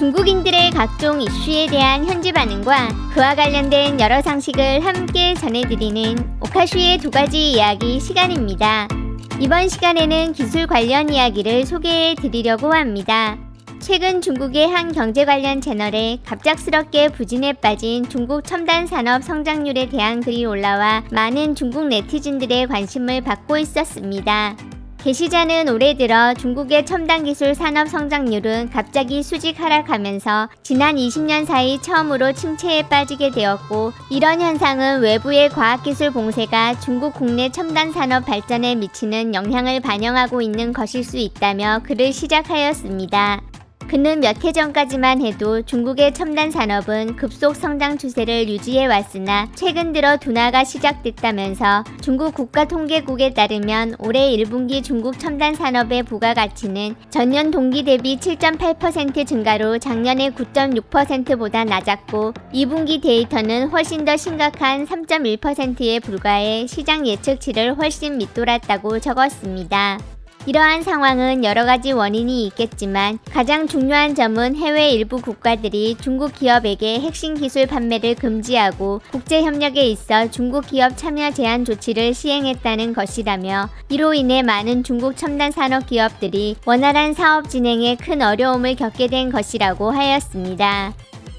중국인들의 각종 이슈에 대한 현지 반응과 그와 관련된 여러 상식을 함께 전해드리는 오카슈의 두 가지 이야기 시간입니다. 이번 시간에는 기술 관련 이야기를 소개해 드리려고 합니다. 최근 중국의 한 경제 관련 채널에 갑작스럽게 부진에 빠진 중국 첨단 산업 성장률에 대한 글이 올라와 많은 중국 네티즌들의 관심을 받고 있었습니다. 게시자는 올해 들어 중국의 첨단 기술 산업 성장률은 갑자기 수직 하락하면서 지난 20년 사이 처음으로 침체에 빠지게 되었고, 이런 현상은 외부의 과학기술 봉쇄가 중국 국내 첨단 산업 발전에 미치는 영향을 반영하고 있는 것일 수 있다며 글을 시작하였습니다. 그는 몇 해 전까지만 해도 중국의 첨단 산업은 급속 성장 추세를 유지해 왔으나 최근 들어 둔화가 시작됐다면서 중국 국가통계국에 따르면 올해 1분기 중국 첨단 산업의 부가가치는 전년 동기 대비 7.8% 증가로 작년의 9.6%보다 낮았고, 2분기 데이터는 훨씬 더 심각한 3.1%에 불과해 시장 예측치를 훨씬 밑돌았다고 적었습니다. 이러한 상황은 여러 가지 원인이 있겠지만 가장 중요한 점은 해외 일부 국가들이 중국 기업에게 핵심 기술 판매를 금지하고 국제협력에 있어 중국 기업 참여 제한 조치를 시행했다는 것이라며, 이로 인해 많은 중국 첨단 산업 기업들이 원활한 사업 진행에 큰 어려움을 겪게 된 것이라고 하였습니다.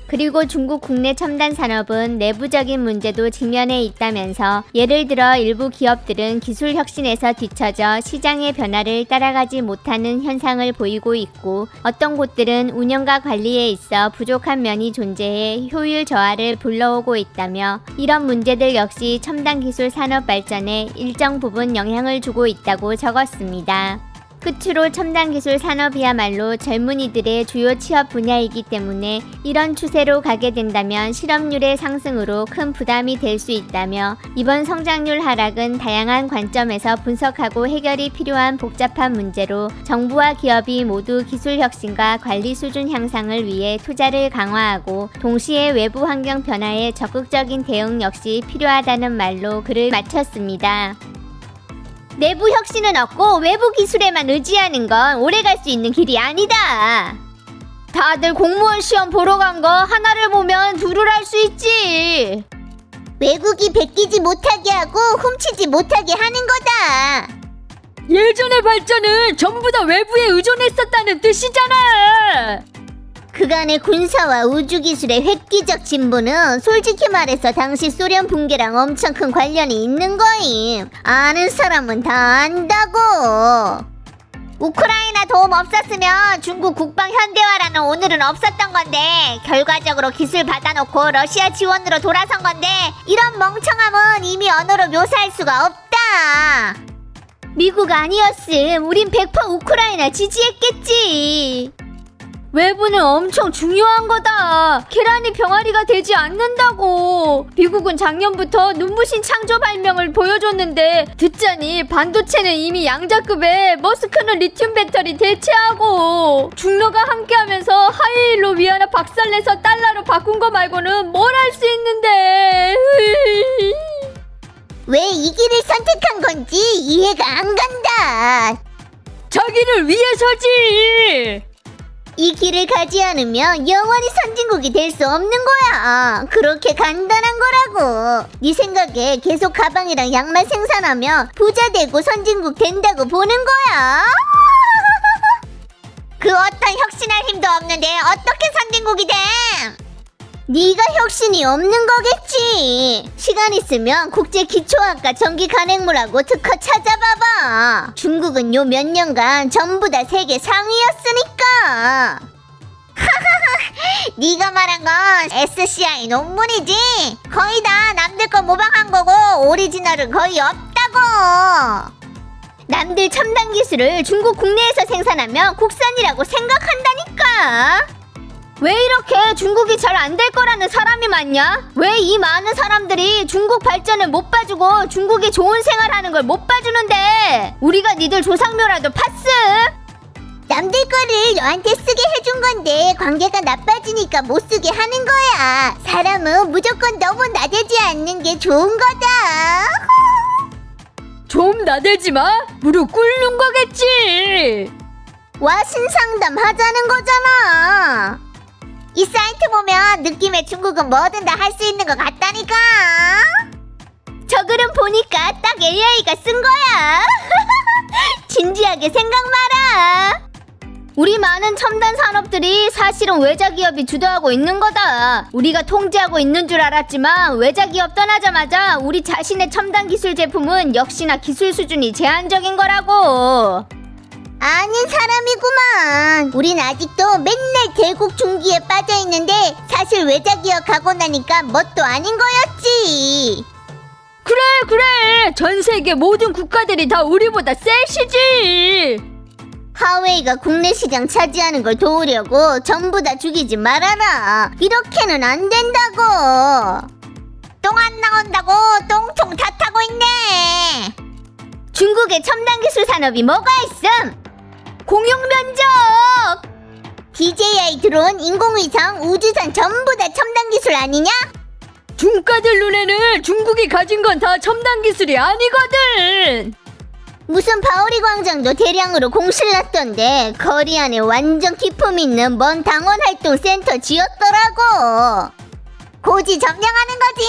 그리고 중국 국내 첨단 산업은 내부적인 문제도 직면해 있다면서, 예를 들어 일부 기업들은 기술 혁신에서 뒤처져 시장의 변화를 따라가지 못하는 현상을 보이고 있고, 어떤 곳들은 운영과 관리에 있어 부족한 면이 존재해 효율 저하를 불러오고 있다며, 이런 문제들 역시 첨단 기술 산업 발전에 일정 부분 영향을 주고 있다고 적었습니다. 끝으로 첨단 기술 산업이야말로 젊은이들의 주요 취업 분야이기 때문에 이런 추세로 가게 된다면 실업률의 상승으로 큰 부담이 될 수 있다며, 이번 성장률 하락은 다양한 관점에서 분석하고 해결이 필요한 복잡한 문제로 정부와 기업이 모두 기술 혁신과 관리 수준 향상을 위해 투자를 강화하고 동시에 외부 환경 변화에 적극적인 대응 역시 필요하다는 말로 글을 마쳤습니다. 내부 혁신은 없고 외부 기술에만 의지하는 건 오래 갈 수 있는 길이 아니다. 다들 공무원 시험 보러 간 거 하나를 보면 둘을 할 수 있지. 외국이 베끼지 못하게 하고 훔치지 못하게 하는 거다. 예전의 발전은 전부 다 외부에 의존했었다는 뜻이잖아. 그간의 군사와 우주기술의 획기적 진보는 솔직히 말해서 당시 소련 붕괴랑 엄청 큰 관련이 있는 거임. 아는 사람은 다 안다고. 우크라이나 도움 없었으면 중국 국방 현대화라는 오늘은 없었던 건데, 결과적으로 기술 받아놓고 러시아 지원으로 돌아선 건데, 이런 멍청함은 이미 언어로 묘사할 수가 없다. 미국 아니었음 우린 100% 우크라이나 지지했겠지. 외부는 엄청 중요한 거다. 계란이 병아리가 되지 않는다고. 미국은 작년부터 눈부신 창조 발명을 보여줬는데 듣자니 반도체는 이미 양자급에, 머스크는 리튬 배터리 대체하고, 중러가 함께하면서 하이힐로 위안화 박살내서 달러로 바꾼 거 말고는 뭘 할 수 있는데. 왜 이 길을 선택한 건지 이해가 안 간다. 자기를 위해서지. 이 길을 가지 않으면 영원히 선진국이 될 수 없는 거야. 그렇게 간단한 거라고. 네 생각에 계속 가방이랑 양말 생산하며 부자 되고 선진국 된다고 보는 거야? 그 어떤 혁신할 힘도 없는데 어떻게 선진국이 돼? 네가 혁신이 없는 거겠지. 시간 있으면 국제기초학과 전기간행물하고 특허 찾아봐봐. 중국은 요 몇 년간 전부 다 세계 상위였으니까. 네가 말한 건 SCI 논문이지. 거의 다 남들 거 모방한 거고 오리지널은 거의 없다고. 남들 첨단 기술을 중국 국내에서 생산하면 국산이라고 생각한다니까. 왜 이렇게 중국이 잘 안 될 거라는 사람이 많냐? 왜 이 많은 사람들이 중국 발전을 못 봐주고 중국이 좋은 생활하는 걸 못 봐주는데, 우리가 니들 조상묘라도 팠음? 남들 거를 너한테 쓰게 해준 건데 관계가 나빠지니까 못 쓰게 하는 거야. 사람은 무조건 너무 나대지 않는 게 좋은 거다. 좀 나대지 마. 무릎 꿇는 거겠지. 와신 상담 하자는 거잖아. 이 사이트 보면 느낌의 중국은 뭐든 다 할 수 있는 것 같다니까. 저 글은 보니까 딱 AI가 쓴 거야. 진지하게 생각 마라. 우리 많은 첨단 산업들이 사실은 외자 기업이 주도하고 있는 거다. 우리가 통제하고 있는 줄 알았지만 외자 기업 떠나자마자 우리 자신의 첨단 기술 제품은 역시나 기술 수준이 제한적인 거라고. 아닌 사람이구만. 우린 아직도 맨날 대국 중기에 빠져있는데 사실 외자 기업 가고 나니까 뭣도 아닌 거였지. 그래. 전 세계 모든 국가들이 다 우리보다 쎄시지. 하웨이가 국내 시장 차지하는 걸 도우려고 전부 다 죽이지 말아라. 이렇게는 안 된다고. 똥 안 나온다고 똥통 다 타고 있네. 중국의 첨단 기술 산업이 뭐가 있음? 공용 면접. DJI 드론, 인공위성, 우주선 전부 다 첨단 기술 아니냐? 중가들 눈에는 중국이 가진 건 다 첨단 기술이 아니거든. 무슨 바오리 광장도 대량으로 공실났던데 거리 안에 완전 기품 있는 먼 당원 활동 센터 지었더라고. 고지 점령하는 거지.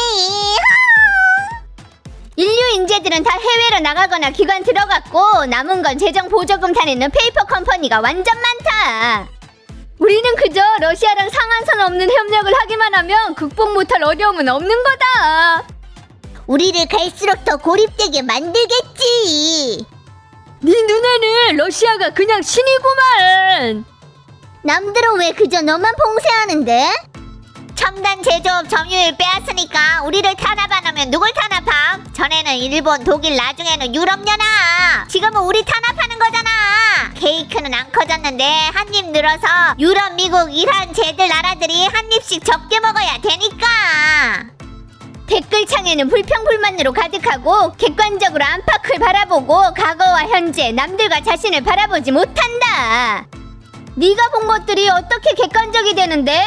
인류 인재들은 다 해외로 나가거나 기관 들어갔고 남은 건 재정 보조금 타내는 페이퍼 컴퍼니가 완전 많다. 우리는 그저 러시아랑 상한선 없는 협력을 하기만 하면 극복 못할 어려움은 없는 거다. 우리를 갈수록 더 고립되게 만들겠지. 네 눈에는 러시아가 그냥 신이구만. 남들은 왜 그저 너만 봉쇄하는데? 첨단 제조업 점유율 빼앗으니까 우리를 탄압 안 하면 누굴 탄압함? 전에는 일본, 독일, 나중에는 유럽연합. 지금은 우리 탄압하는 거잖아. 케이크는 안 커졌는데 한 입 늘어서 유럽, 미국, 이란, 쟤들 나라들이 한 입씩 적게 먹어야 되니까. 댓글창에는 불평불만으로 가득하고 객관적으로 안팎을 바라보고 과거와 현재 남들과 자신을 바라보지 못한다. 네가 본 것들이 어떻게 객관적이 되는데?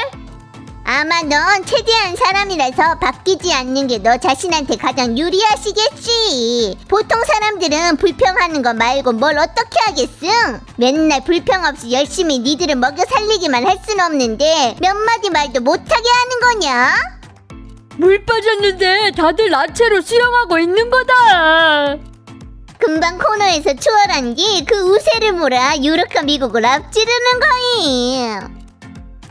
아마 넌 최대한 사람이라서 바뀌지 않는 게 너 자신한테 가장 유리하시겠지. 보통 사람들은 불평하는 거 말고 뭘 어떻게 하겠음? 맨날 불평 없이 열심히 니들을 먹여 살리기만 할 순 없는데 몇 마디 말도 못하게 하는 거냐? 물 빠졌는데 다들 나체로 수영하고 있는 거다. 금방 코너에서 추월한 게 그 우세를 몰아 유럽과 미국을 앞지르는 거임.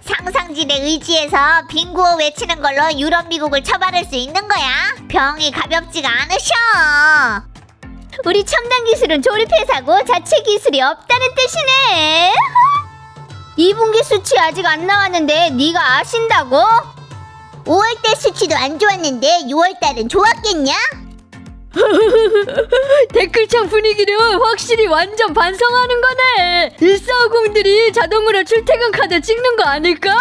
상상진의 의지에서 빙구호 외치는 걸로 유럽 미국을 처벌할 수 있는 거야? 병이 가볍지가 않으셔. 우리 첨단 기술은 조립회사고 자체 기술이 없다는 뜻이네. 2분기 수치 아직 안 나왔는데 네가 아신다고? 5월달 수치도 안 좋았는데 6월달은 좋았겠냐? 댓글창 분위기는 확실히 완전 반성하는 거네. 1450들이 자동으로 출퇴근 카드 찍는 거 아닐까?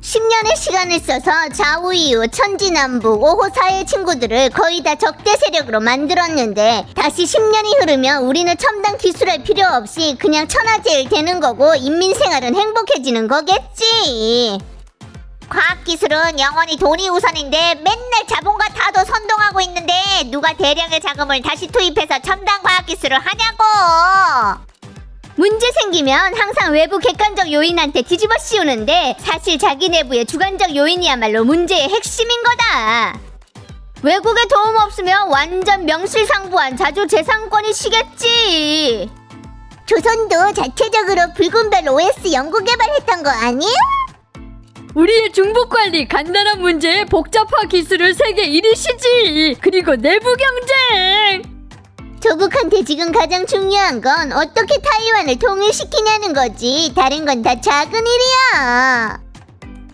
10년의 시간을 써서 좌우이우 천지남북 5호 사회 친구들을 거의 다 적대 세력으로 만들었는데 다시 10년이 흐르면 우리는 첨단 기술할 필요 없이 그냥 천하제일 되는 거고 인민생활은 행복해지는 거겠지. 과학기술은 영원히 돈이 우선인데 맨날 자본과 타도 선동하고 있는데 누가 대량의 자금을 다시 투입해서 첨단 과학기술을 하냐고. 문제 생기면 항상 외부 객관적 요인한테 뒤집어 씌우는데 사실 자기 내부의 주관적 요인이야말로 문제의 핵심인 거다. 외국의 도움 없으면 완전 명실상부한 자주재산권이시겠지. 조선도 자체적으로 붉은별 OS 연구 개발했던 거 아니에요? 우리의 중복관리, 간단한 문제에 복잡화 기술을 세계 1위시지. 그리고 내부 경쟁. 조국한테 지금 가장 중요한 건 어떻게 타이완을 통일시키냐는 거지. 다른 건 다 작은 일이야.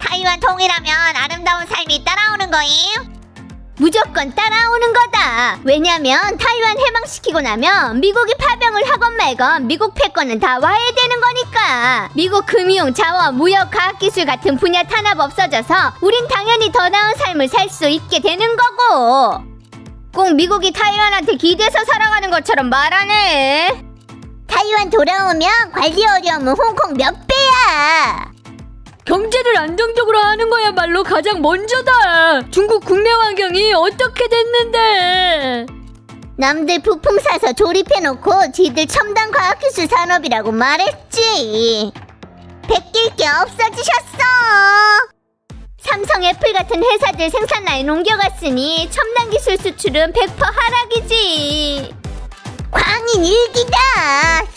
타이완 통일하면 아름다운 삶이 따라오는 거임? 무조건 따라오는 거다. 왜냐면 타이완 해방시키고 나면 미국이 파병을 하건 말건 미국 패권은 다 와해되는 거니까. 미국 금융, 자원, 무역, 과학기술 같은 분야 탄압 없어져서 우린 당연히 더 나은 삶을 살 수 있게 되는 거고. 꼭 미국이 타이완한테 기대서 살아가는 것처럼 말하네. 타이완 돌아오면 관리 어려움은 홍콩 몇 배야. 경제를 안정적으로 하는 거야말로 가장 먼저다. 중국 국내 환경이 어떻게 됐는데. 남들 부품 사서 조립해놓고 지들 첨단 과학기술 산업이라고 말했지. 베낄 게 없어지셨어. 삼성, 애플 같은 회사들 생산 라인 옮겨갔으니 첨단 기술 수출은 100% 하락이지. 광인 일기다.